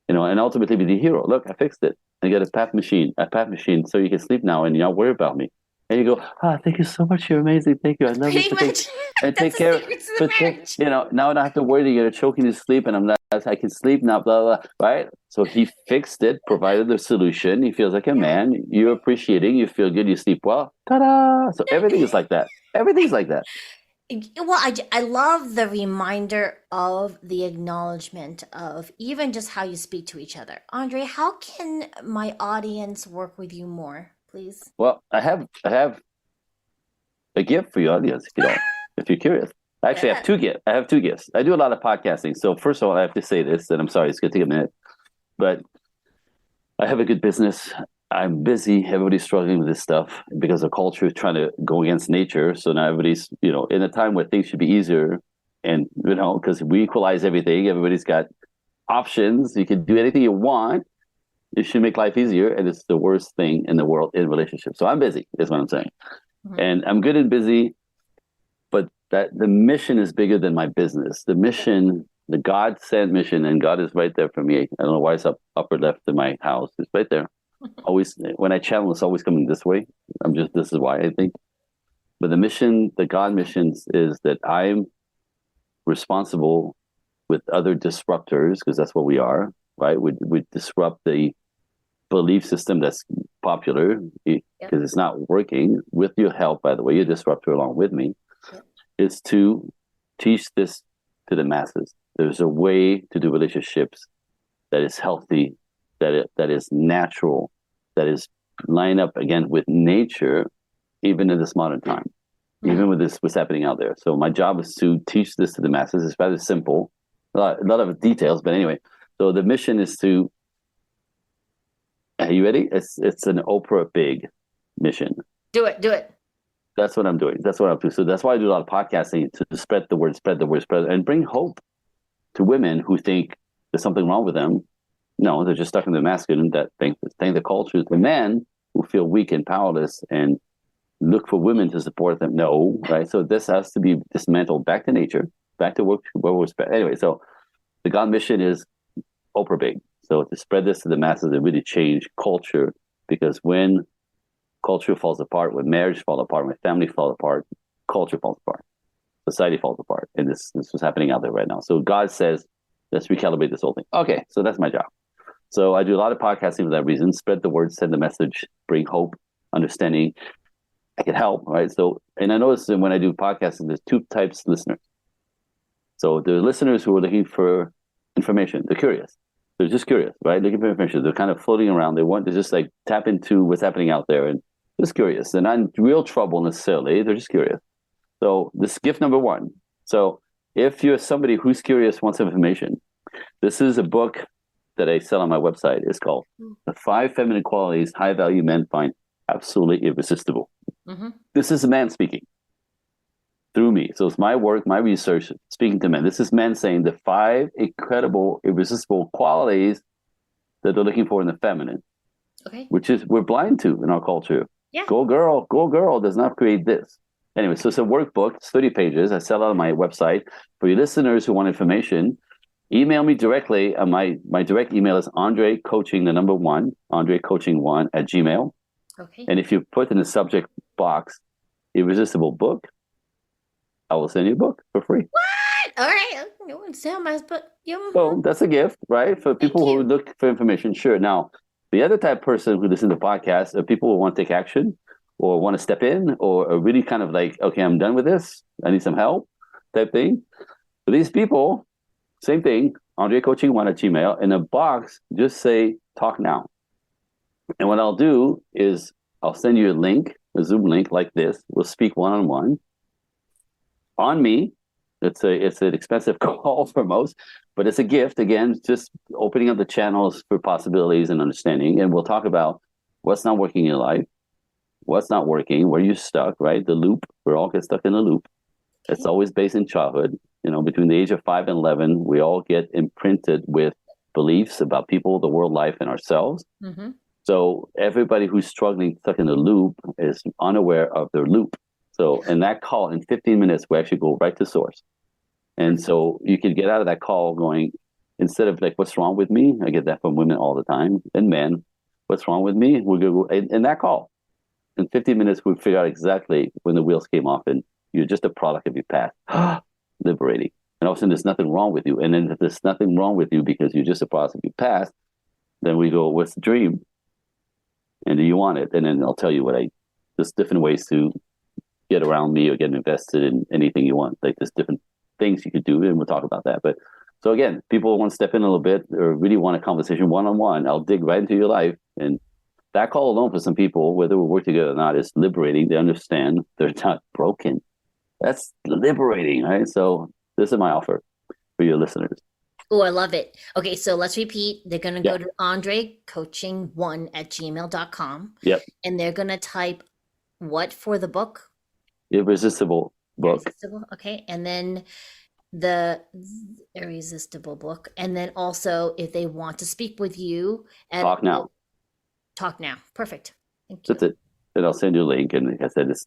and ultimately be the hero. Look, I fixed it. I got a PAP machine, so you can sleep now and you're not worried about me. And you go, thank you so much. You're amazing. Thank you. I love you. Take care. Now I don't have to worry that you're choking to sleep and I can sleep now, blah, blah, right? So he fixed it, provided the solution. He feels like a man. You're appreciating. You feel good. You sleep well. Ta-da! So everything is like that. Everything's like that. Well, I love the reminder of the acknowledgement of even just how you speak to each other. Andre, how can my audience work with you more, please? Well, I have a gift for your audience if you're curious. I actually have two gifts. I have two gifts. I do a lot of podcasting. So first of all, I have to say this, and I'm sorry, it's going to take a minute, but I have a good business. I'm busy. Everybody's struggling with this stuff because the culture is trying to go against nature. So now everybody's, in a time where things should be easier and, because we equalize everything, everybody's got options. You can do anything you want. It should make life easier. And it's the worst thing in the world in relationships. So I'm busy, is what I'm saying. Mm-hmm. And I'm good and busy, but that the mission is bigger than my business. The mission, the God sent mission, and God is right there for me. I don't know why it's upper left of my house. It's right there. Always, when I channel, it's always coming this way. This is why I think. But the mission, the God missions, is that I'm responsible with other disruptors, because that's what we are, right? We disrupt the belief system that's popular because it's not working. With your help, by the way, you disrupt her along with me. Is to teach this to the masses. There's a way to do relationships that is healthy, that is natural, that is lined up again with nature, even in this modern time, even with this what's happening out there. So my job is to teach this to the masses. It's rather simple, a lot of details, but anyway. So the mission is to. Are you ready? It's an Oprah big mission. Do it. That's what I'm doing. That's what I'm doing. So that's why I do a lot of podcasting, to spread the word, and bring hope to women who think there's something wrong with them. No, they're just stuck in the masculine that think the culture. The men who feel weak and powerless and look for women to support them. No, right? So this has to be dismantled back to nature, back to where we're spread. Anyway, so the God mission is Oprah big. So to spread this to the masses and really change culture, because when culture falls apart, when marriage falls apart, when family falls apart, culture falls apart, society falls apart, and this is happening out there right now. So God says, let's recalibrate this whole thing. Okay, so that's my job. So I do a lot of podcasting for that reason. Spread the word, send the message, bring hope, understanding. I can help, right? So, and I notice that when I do podcasting, there's two types of listeners. So there are listeners who are looking for information. They're curious. They're just curious, right? Looking for information. They're kind of floating around. They want to just like tap into what's happening out there and just curious. They're not in real trouble necessarily. They're just curious. So this gift number one. So if you're somebody who's curious, wants information, this is a book that I sell on my website. It's called The 5 Feminine Qualities High Value Men Find Absolutely Irresistible. Mm-hmm. This is a man speaking. through me. So it's my work, my research, speaking to men. This is men saying the 5 incredible, irresistible qualities that they're looking for in the feminine. Okay. Which is we're blind to in our culture. Yeah. Go girl does not create this. Anyway, so it's a workbook. It's 30 pages. I sell it on my website. For your listeners who want information, email me directly. My direct email is Andre Coaching, the number 1, Andre Coaching 1 at Gmail. Okay. And if you put in the subject box, Irresistible Book, I will send you a book for free. What? All right. You want to sell my book? So that's a gift, right? For people who look for information, sure. Now, the other type of person who listens to podcasts are people who want to take action or want to step in or are really kind of like, okay, I'm done with this. I need some help type thing. For these people, same thing, Andre Coaching 1 at Gmail. In a box, just say, talk now. And what I'll do is I'll send you a link, a Zoom link like this. We'll speak one-on-one. On me. It's an expensive call for most, but it's a gift. Again, just opening up the channels for possibilities and understanding. And we'll talk about what's not working in your life, what's not working, where you're stuck, right? The loop. We all get stuck in a loop. It's always based in childhood. You know, between the age of 5 and 11, we all get imprinted with beliefs about people, the world, life, and ourselves. Mm-hmm. So everybody who's struggling, stuck in the loop, is unaware of their loop. So in that call, in 15 minutes, we actually go right to source. And so you could get out of that call going, instead of like, what's wrong with me? I get that from women all the time, and men. What's wrong with me? We're going to go in that call. In 15 minutes, we figure out exactly when the wheels came off, and you're just a product of your past. Liberating. And all of a sudden, there's nothing wrong with you. And then if there's nothing wrong with you because you're just a product of your past, then we go, what's the dream? And do you want it? And then I'll tell you there's different ways to get around me or get invested in anything you want. Like there's different things you could do, and we'll talk about that. But so again, people want to step in a little bit or really want a conversation one-on-one. I'll dig right into your life. And that call alone for some people, whether we work together or not, is liberating. They understand they're not broken. That's liberating, right? So this is my offer for your listeners. Oh, I love it. Okay, so let's repeat. They're going to go to andrecoaching1 at gmail.com. Yep. And they're going to type what for the book? Irresistible Book. Irresistible, okay. And then the Irresistible Book. And then also, if they want to speak with you. Talk now. Talk now. Perfect. Thank you. That's it. And I'll send you a link. And like I said, it's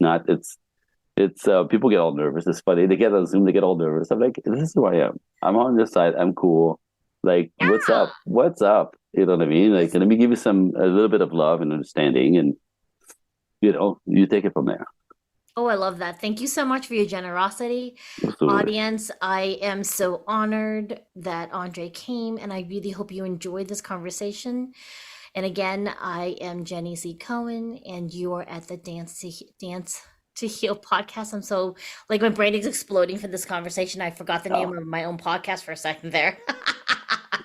people get all nervous. It's funny. They get on Zoom, they get all nervous. I'm like, this is who I am. I'm on this side. I'm cool. Like, what's up? What's up? You know what I mean? Like, let me give you a little bit of love and understanding, and you take it from there. Oh, I love that. Thank you so much for your generosity. Absolutely. Audience, I am so honored that Andre came, and I really hope you enjoyed this conversation. And again, I am Jenny C. Cohen, and you are at the Dance to Heal podcast. I'm so, like, my brain is exploding for this conversation. I forgot the name of my own podcast for a second there.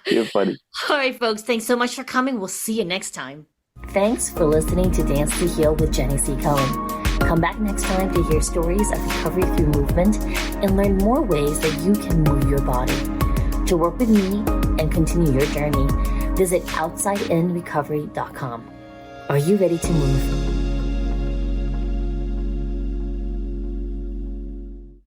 You're funny. All right, folks. Thanks so much for coming. We'll see you next time. Thanks for listening to Dance to Heal with Jenny C. Cohen. Come back next time to hear stories of recovery through movement and learn more ways that you can move your body. To work with me and continue your journey, visit OutsideInRecovery.com. Are you ready to move?